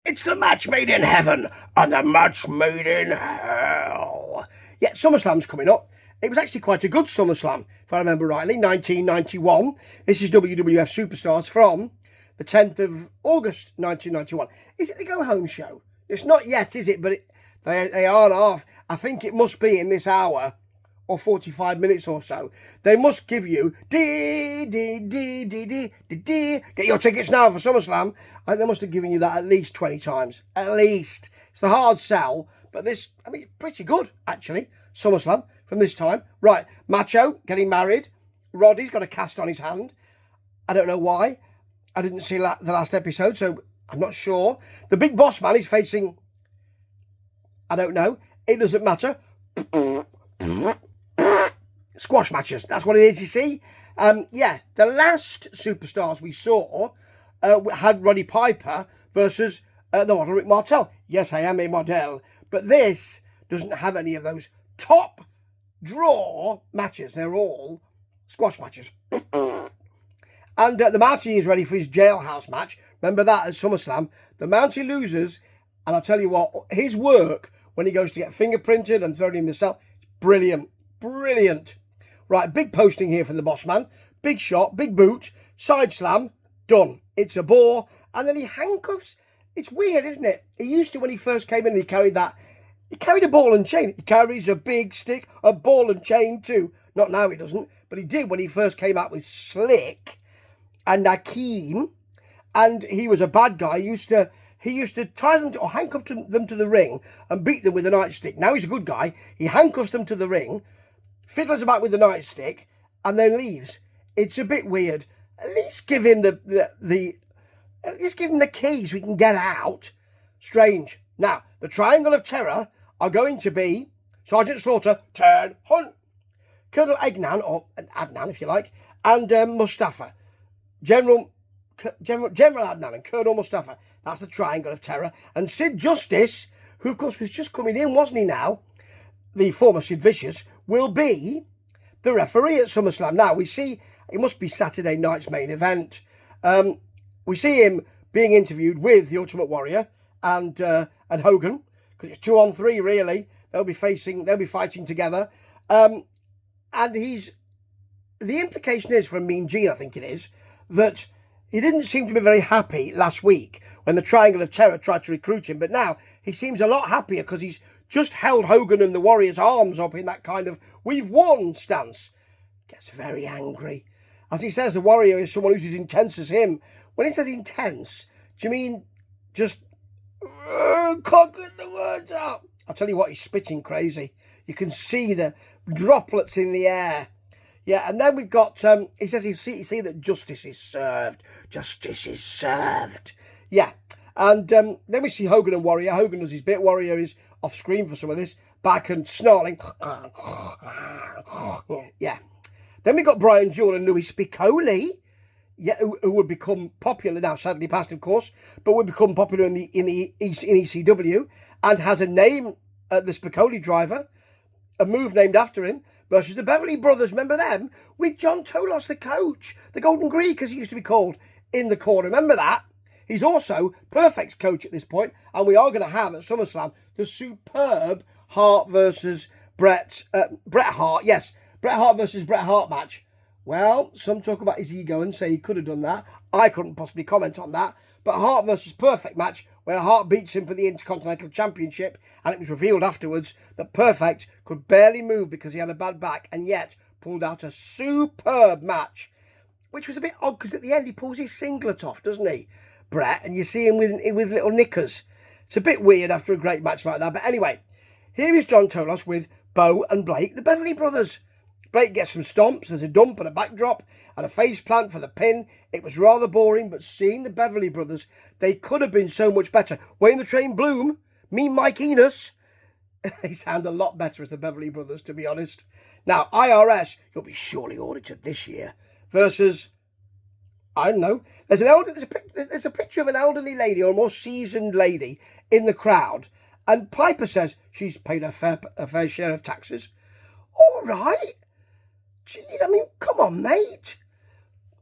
It's the match made in heaven and the match made in hell. Yeah, SummerSlam's coming up. It was actually quite a good SummerSlam, if I remember rightly, 1991. This is WWF Superstars From the 10th of August, 1991. Is it the go-home show? It's not yet, is it? But they aren't half. I think it must be in this hour or 45 minutes or so. They must give you get your tickets now for SummerSlam. I think they must have given you that at least 20 times. At least. It's the hard sell, but this, I mean, pretty good, actually. SummerSlam from this time. Right, Macho getting married. Roddy's got a cast on his hand. I don't know why. I didn't see the last episode, so I'm not sure. The Big Boss Man is facing, I don't know. It doesn't matter. Squash matches. That's what it is, you see. Yeah, the last Superstars we saw had Roddy Piper versus the model Rick Martel. Yes, I am a model. But this doesn't have any of those top draw matches. They're all squash matches. And the Mountie is ready for his jailhouse match. Remember that at SummerSlam. The Mountie loses, and I'll tell you what, his work when he goes to get fingerprinted and thrown in the cell, it's brilliant. Brilliant. Right, big posting here from the boss man. Big shot, big boot, side slam, done. It's a bore. And then he handcuffs. It's weird, isn't it? He used to, when he first came in, he carried a ball and chain. He carries a big stick, a ball and chain too. Not now he doesn't, but he did when he first came out with Slick and Akeem. And he was a bad guy. He used to tie them or handcuff them to the ring and beat them with a nightstick. Now he's a good guy. He handcuffs them to the ring, fiddles about with the nightstick, and then leaves. It's a bit weird. At least give him at least give him the keys so we can get out. Strange. Now, the Triangle of Terror are going to be Sergeant Slaughter, Ted Hunt, Colonel Adnan if you like, and Mustafa. General Adnan and Colonel Mustafa. That's the Triangle of Terror. And Sid Justice, who of course was just coming in, wasn't he now? The former Sid Vicious, will be the referee at SummerSlam. Now, we see, it must be Saturday night's main event. We see him being interviewed with the Ultimate Warrior and Hogan, because it's 2-on-3 really. They'll be fighting together. And the implication is from Mean Gene, I think it is, that he didn't seem to be very happy last week when the Triangle of Terror tried to recruit him, but now he seems a lot happier because he's just held Hogan and the Warrior's arms up in that kind of "we've won" stance. Gets very angry. As he says, the Warrior is someone who's as intense as him. When he says intense, do you mean just can't get the words out? I'll tell you what, he's spitting crazy. You can see the droplets in the air. Yeah, and then we've got, he says you see that justice is served. Justice is served. Yeah, and then we see Hogan and Warrior. Hogan does his bit. Warrior is off screen for some of this. Back and snarling. Yeah. Then we got Brian Jewell and Louis Spicolli. Yeah, who would become popular now, sadly passed, of course, but would become popular in ECW and has a name, the Spicolli driver, a move named after him, versus the Beverly Brothers, remember them? With John Tolos, the coach, the Golden Greek, as he used to be called, in the corner. Remember that? He's also Perfect's coach at this point, and we are going to have at SummerSlam the superb Hart versus Bret Hart. Yes, Bret Hart versus Bret Hart match. Well, some talk about his ego and say he could have done that. I couldn't possibly comment on that. But Hart versus Perfect match, where Hart beats him for the Intercontinental Championship, and it was revealed afterwards that Perfect could barely move because he had a bad back, and yet pulled out a superb match, which was a bit odd because at the end he pulls his singlet off, doesn't he, Bret? And you see him with little knickers. It's a bit weird after a great match like that. But anyway, here is John Tolos with Bo and Blake, the Beverly Brothers. Blake gets some stomps, there's a dump and a backdrop and a face plant for the pin. It was rather boring, but seeing the Beverly Brothers, they could have been so much better. Wayne the Train Bloom, me Mike Enos, they sound a lot better as the Beverly Brothers, to be honest. Now, IRS, you'll be surely audited this year, versus, I don't know, there's a picture of an elderly lady or a more seasoned lady in the crowd, and Piper says she's paid her fair share of taxes. All right. Gee, I mean, come on, mate.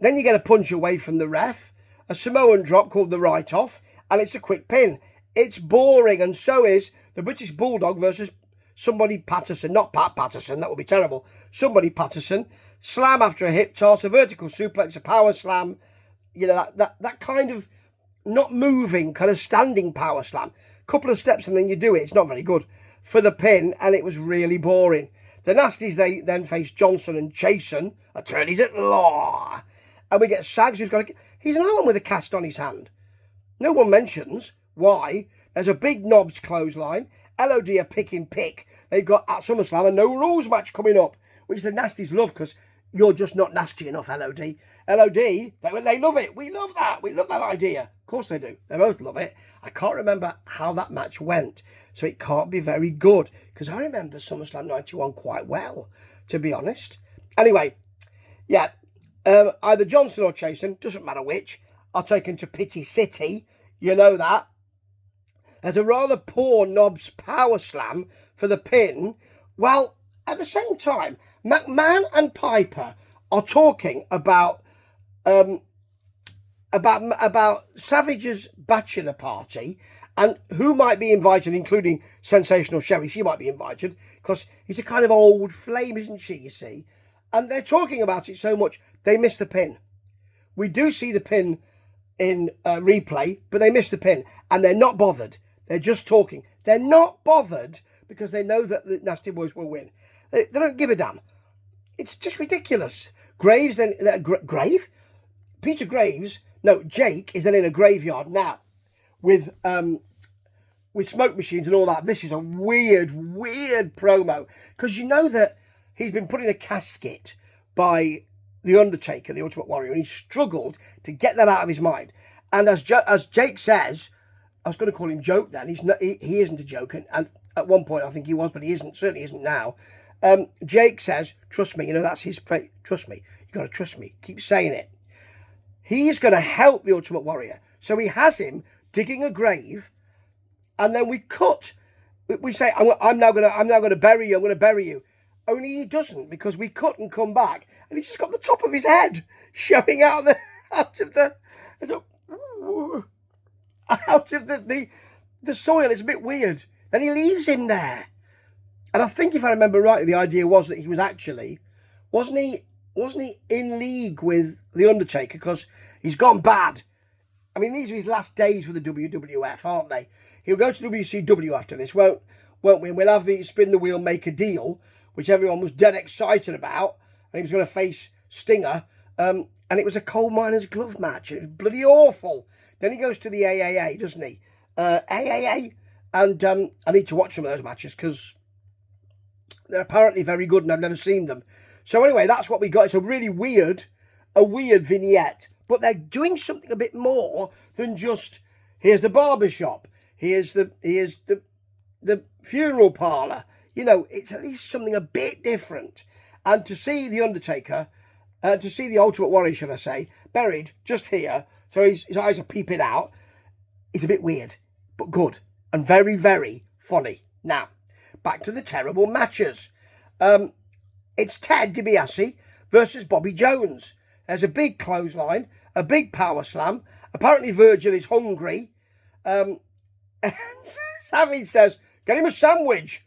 Then you get a punch away from the ref, a Samoan drop called the write-off, and it's a quick pin. It's boring, and so is the British Bulldog versus somebody Patterson. Not Pat Patterson, that would be terrible. Somebody Patterson. Slam after a hip toss, a vertical suplex, a power slam. You know, that kind of not moving, kind of standing power slam. Couple of steps and then you do it. It's not very good for the pin, and it was really boring. The Nasties, they then face Johnson and Chasen, attorneys at law. And we get Sags, he's another one with a cast on his hand. No one mentions why. There's a big knobs clothesline. LOD are pick. They've got at SummerSlam a no rules match coming up, which the Nasties love because you're just not nasty enough, LOD. LOD, they love it. We love that. We love that idea. Of course they do. They both love it. I can't remember how that match went, so it can't be very good because I remember SummerSlam 91 quite well, to be honest. Anyway, yeah, either Johnson or Chasen, doesn't matter which, are taken to Pity City. You know that. There's a rather poor knobs power slam for the pin. Well, at the same time, McMahon and Piper are talking about Savage's bachelor party and who might be invited, including Sensational Sherry. She might be invited because he's a kind of old flame, isn't she, you see? And they're talking about it so much, they miss the pin. We do see the pin in replay, but they miss the pin. And they're not bothered. They're just talking. They're not bothered because they know that the Nasty Boys will win. They don't give a damn. It's just ridiculous. Graves then... Grave? Peter Graves... No, Jake is then in a graveyard now with smoke machines and all that. This is a weird promo because you know that he's been put in a casket by The Undertaker, the Ultimate Warrior, and he struggled to get that out of his mind. And as Jake says, I was going to call him Joke then. He isn't a joke, and at one point I think he was, but he isn't. Certainly isn't now. Jake says, "Trust me." You know that's his phrase. Trust me. You got to trust me. Keep saying it. He's going to help the Ultimate Warrior. So he has him digging a grave, and then we cut. We say, I'm now going to bury you. I'm going to bury you. Only he doesn't, because we cut and come back, and he's just got the top of his head showing out of the soil. It's a bit weird. Then he leaves him there, and I think if I remember rightly, the idea was that he was actually wasn't he in league with The Undertaker because he's gone bad. I mean, these are his last days with the WWF, aren't they? He'll go to WCW after this, won't we? And we'll have the spin the wheel, make a deal, which everyone was dead excited about. And he was going to face Stinger. And it was a coal miner's glove match. It was bloody awful. Then he goes to the AAA, doesn't he? AAA. And I need to watch some of those matches because they're apparently very good and I've never seen them. So anyway, that's what we got. It's a weird vignette. But they're doing something a bit more than just, here's the barbershop, here's the funeral parlour. You know, it's at least something a bit different. And to see The Undertaker, to see the Ultimate Warrior, should I say, buried just here, so his eyes are peeping out, it's a bit weird, but good. And very, very funny. Now, back to the terrible matches. It's Ted DiBiase versus Bobby Jones. There's a big clothesline, a big power slam. Apparently Virgil is hungry. And Savage says, "Get him a sandwich."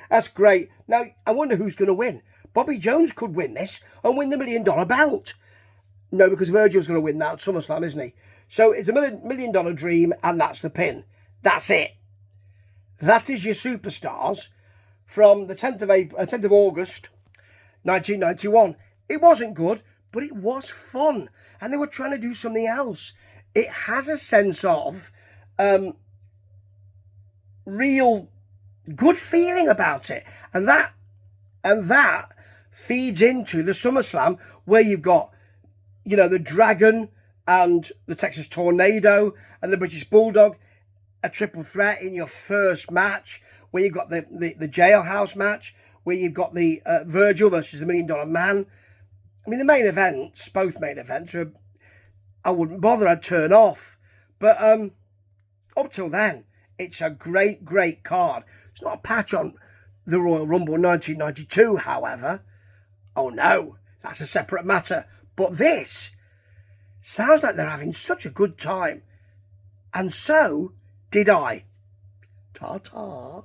That's great. Now, I wonder who's going to win. Bobby Jones could win this and win the $1 million belt. No, because Virgil's going to win that at SummerSlam, isn't he? So it's a $1 million dream, and that's the pin. That's it. That is your Superstars from the 10th of August, 1991. It wasn't good, but it was fun. And they were trying to do something else. It has a sense of real good feeling about it. And that feeds into the SummerSlam where you've got, you know, the Dragon and the Texas Tornado and the British Bulldog, a triple threat in your first match, where you've got the jailhouse match, where you've got the Virgil versus the $1 Million Man. I mean, the main events, both main events, I wouldn't bother, I'd turn off. But up till then, it's a great, great card. It's not a patch on the Royal Rumble 1992, however. Oh no, that's a separate matter. But this sounds like they're having such a good time. And so did I. Ta-ta.